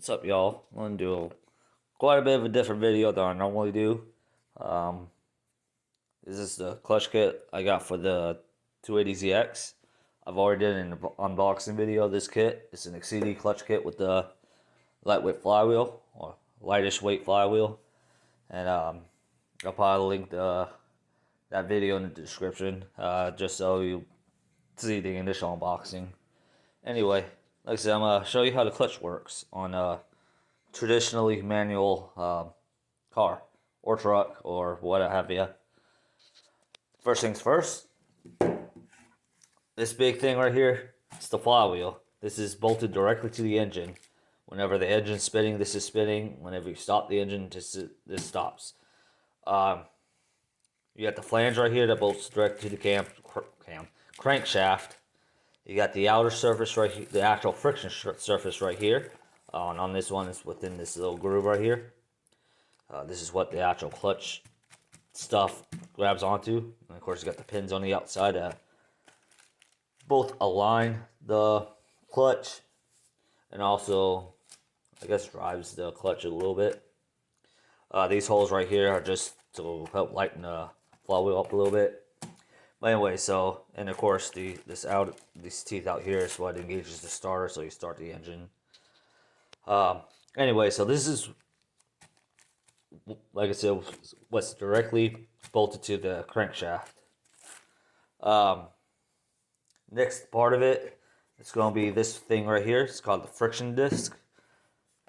What's up, y'all? I'm gonna do quite a bit of a different video than I normally do. Um, this is the clutch kit I got for the 280zx. I've already did an unboxing video of this kit. It's an XCD clutch kit with the lightweight flywheel, or lightish weight flywheel. And I'll probably link that video in the description, just so you see the initial unboxing. Anyway, like I said, I'm gonna show you how the clutch works on traditionally manual car or truck or what have you. First things first, this big thing right here, it's the flywheel. This is bolted directly to the engine. Whenever the engine's spinning, this is spinning. Whenever you stop the engine, this stops. You got the flange right here that bolts directly to the crankshaft. You got the outer surface right here, the actual friction surface right here. And on this one, it's within this little groove right here. This is what the actual clutch stuff grabs onto. And of course, you got the pins on the outside that both align the clutch and also, I guess, drives the clutch a little bit. These holes right here are just to help lighten the flywheel up a little bit. But anyway, so, and of course, these teeth out here is what engages the starter, so you start the engine. Anyway, so this is, like I said, what's directly bolted to the crankshaft. Next part of it, it's going to be this thing right here. It's called the friction disc.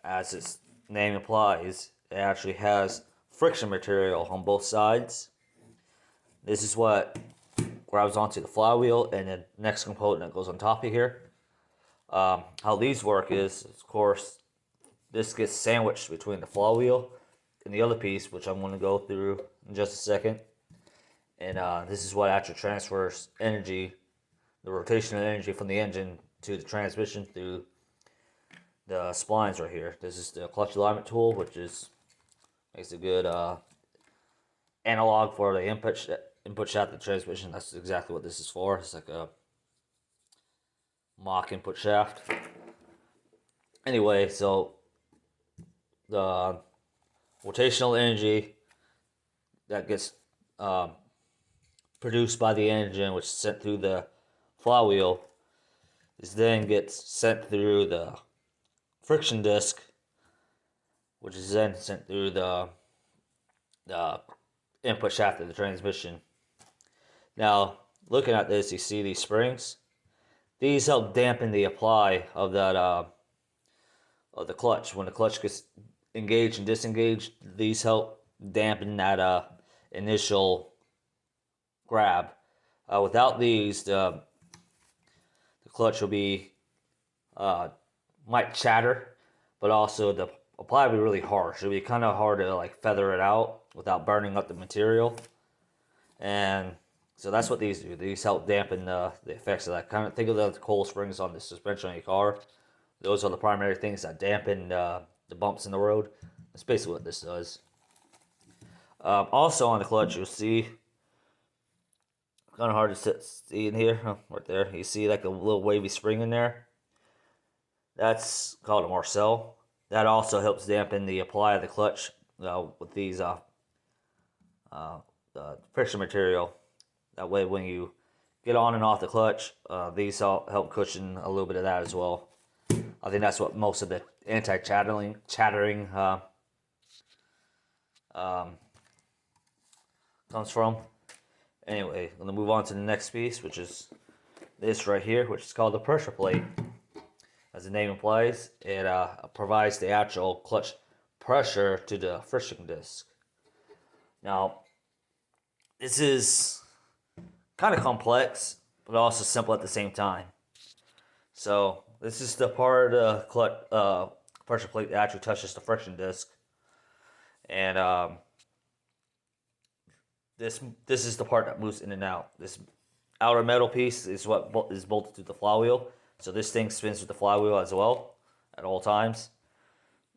As its name implies, it actually has friction material on both sides. This is what grabs onto the flywheel, and the next component that goes on top of here. How these work is, of course, this gets sandwiched between the flywheel and the other piece, which I'm going to go through in just a second. And this is what actually transfers energy, the rotational energy from the engine to the transmission through the splines right here. This is the clutch alignment tool, which makes a good analog for the input shaft of the transmission. That's exactly what this is for. It's like a mock input shaft. Anyway, so the rotational energy that gets produced by the engine, which is sent through the flywheel, then gets sent through the friction disc, which is then sent through the input shaft of the transmission. Now, looking at this, you see these springs. These help dampen the apply of that of the clutch. When the clutch gets engaged and disengaged, these help dampen that initial grab. Without these, the clutch will be might chatter, but also the apply will be really harsh. It'll be kind of hard to like feather it out without burning up the material, and so that's what these do. These help dampen the effects of that. Kind of think of the coil springs on the suspension on your car. Those are the primary things that dampen the bumps in the road. That's basically what this does. Also on the clutch, you'll see, kind of hard to see in here, right there. You see like a little wavy spring in there. That's called a Marcel. That also helps dampen the apply of the clutch with these friction material. That way, when you get on and off the clutch, these help cushion a little bit of that as well. I think that's what most of the anti-chattering comes from. Anyway, I'm going to move on to the next piece, which is this right here, which is called the pressure plate. As the name implies, it provides the actual clutch pressure to the friction disc. Now, this is kind of complex, but also simple at the same time. So, this is the part of the clutch pressure plate that actually touches the friction disc. And this is the part that moves in and out. This outer metal piece is what is bolted to the flywheel. So this thing spins with the flywheel as well at all times.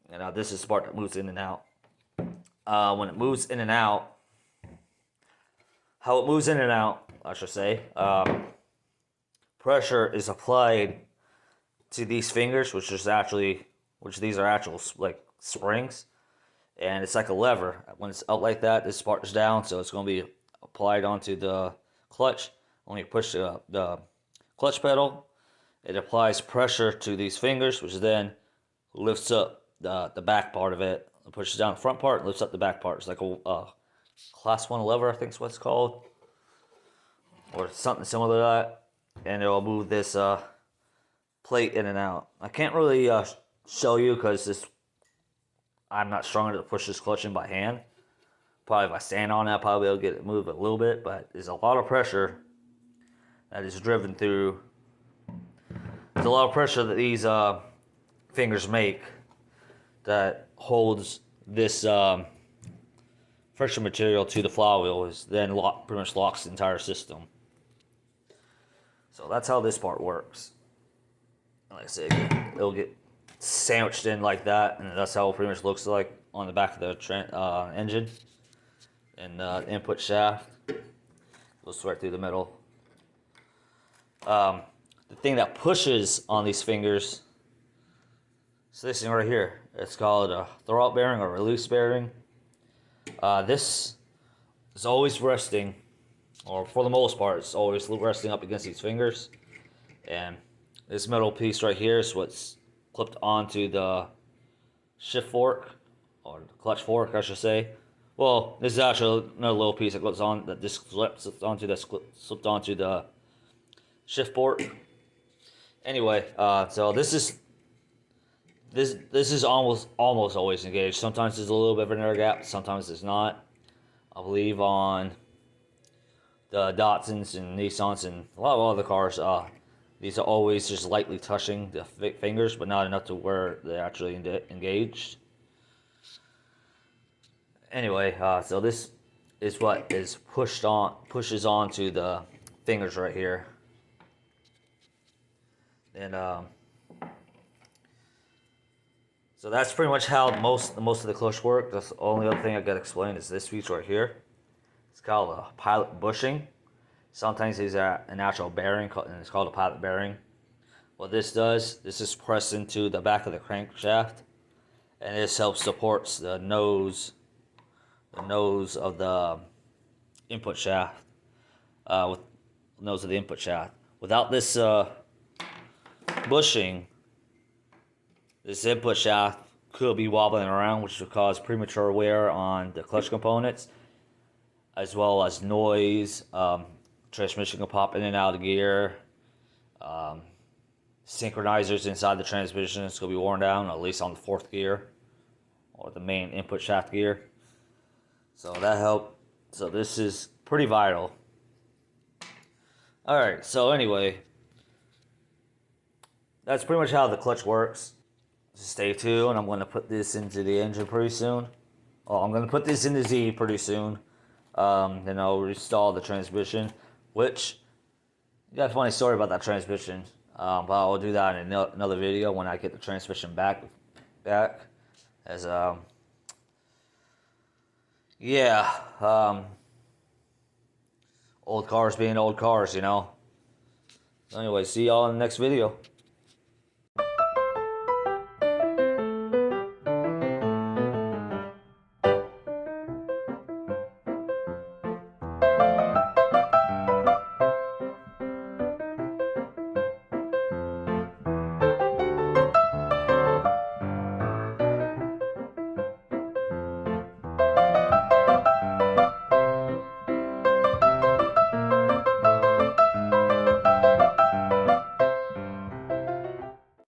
And this is the part that moves in and out. When it moves in and out, how it moves in and out, I should say, pressure is applied to these fingers, which is actually which these are actual like springs, and it's like a lever. When it's out like that, this part is down, so it's going to be applied onto the clutch. When you push the clutch pedal, it applies pressure to these fingers, which then lifts up the back part of it. It pushes down the front part and lifts up the back part. It's like a class 1 lever, I think is what it's called, or something similar to that. And it'll move this plate in and out. I can't really show you because I'm not strong enough to push this clutch in by hand. Probably if I stand on it, I'll probably be able to get it moved a little bit, but there's a lot of pressure that is driven through. There's a lot of pressure that these fingers make that holds this friction material to the flywheel, is then pretty much locks the entire system. So that's how this part works. Like I said, it'll get sandwiched in like that, and that's how it pretty much looks like on the back of the engine. And the input shaft goes right through the middle. The thing that pushes on these fingers is this thing right here. It's called a throwout bearing or release bearing. This is always resting, or for the most part, it's always resting up against these fingers. And this metal piece right here is what's clipped onto the shift fork, or the clutch fork, I should say. Well, this is actually another little piece that goes on, that just slipped onto the shift fork. Anyway, so this is almost always engaged. Sometimes there's a little bit of an air gap, sometimes there's not. I believe on the Datsuns and Nissans and a lot of other cars, these are always just lightly touching the fingers, but not enough to where they're actually engaged. Anyway, so this is what is pushes onto the fingers right here. And so that's pretty much how most of the clutch work. That's the only other thing I got to explain is this piece right here. It's called a pilot bushing. Sometimes there's an actual bearing, and it's called a pilot bearing. What this does, this is pressed into the back of the crankshaft, and this helps supports the nose of the input shaft, with nose of the input shaft. Without this bushing, this input shaft could be wobbling around, which would cause premature wear on the clutch components, as well as noise. Transmission can pop in and out of gear. Synchronizers inside the transmission is going to be worn down, at least on the 4th gear, or the main input shaft gear. So that helped. So this is pretty vital. Alright, so anyway, that's pretty much how the clutch works. So stay tuned. I'm going to put this into the engine pretty soon. Oh, I'm going to put this in the Z pretty soon. Then I'll install the transmission, which, you got a funny story about that transmission. But I'll do that in another video when I get the transmission back. As old cars being old cars, you know. Anyway, see y'all in the next video.